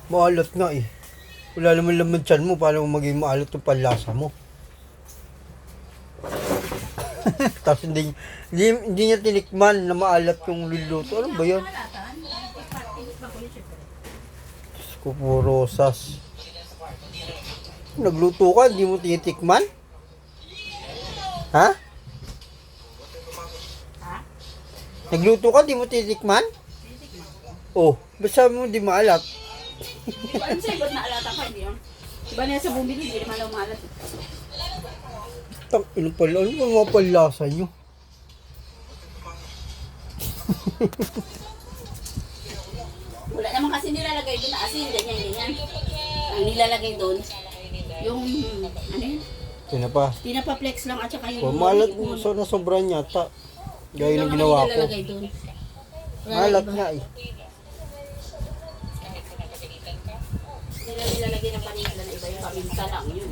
Maalat nga eh. Wala naman laman tiyan mo, paano mo maging maalat yung panlasa mo? Tapos hindi niya tinikman na maalat yung luluto. Ano ba yan? Diyos ko po, rosas. Nagluto ka, hindi mo tinitikman? Ha? Nagluto ka, hindi mo tinitikman? Oh, basta mo di maalat. Ano sa'yo, ba't naalata ka, hindi yun? Diba na sa bumili, hindi naman daw maalat. Tang, ano pala, ano ba mga panlasa nyo? Wala naman kasi nilalagay doon na asin, ganyan. Ang nilalagay doon, yung, ano yun? Tinapa. Tinapa-flex lang at saka yung... Oh, maalat mo, so nasobran yata. Gaya ng ginawa ko. Nilalagay doon. Maalat nga eh. Nilalagay ng paningala na iba yung paminta lang yun.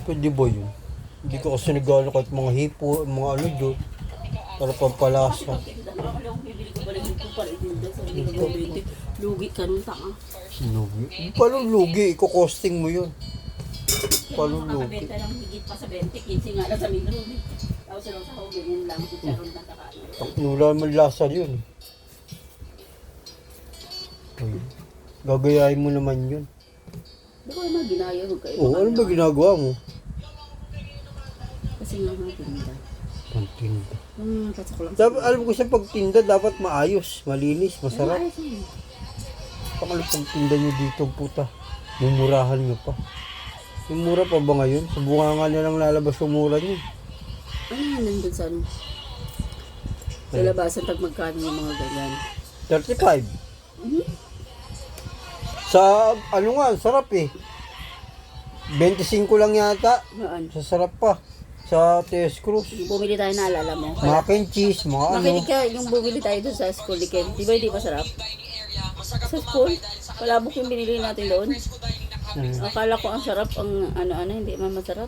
Pwede ba yun? Hindi ko kasi nagano kahit mga hipo, mga ano dyan. Para pampalasa. Lugi ka nun, tanga. Lugi? Paano lugi? Iko-costing mo yun. Paano lugi? Makabenta lang higit pa sa 20, 15 nga lang sa Migros. Tapos lang sa home, ganyan lang. Chicharon na kakain. Wala naman lasa yun. Ay, gagayahin mo naman yun. Hindi ko naman ginaya. Oh, ano ba ginagawa mo? Kasi nga mga tinda. Pagtinda. Pasok lang. Dapat, alam ko sa pagtinda, dapat maayos, malinis, masarap. Ayos yun. Pangalit pagtinda nyo dito, puta. Mumurahan nyo pa. Yung mura pa ba ngayon? Sa bunga nga nilang lalabas yung mura nyo. Ano yan nandun sa ano? Sa labasan, tag magkano yung mga ganyan. 35. Sa, ano nga, sarap eh. 25 lang yata. Saan? Sa sarap pa. Sa Test Cruz. Bumili tayo na alala mo. Mac and cheese, mga ano. Makinig ka, yung bumili tayo doon sa school ni Ken. Di ba hindi masarap? Sa school? Palabok yung binili natin doon. Akala ko ang sarap, ang ano-ano, hindi man masarap.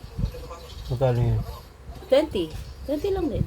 Magkano yun? 20. 20 lang din.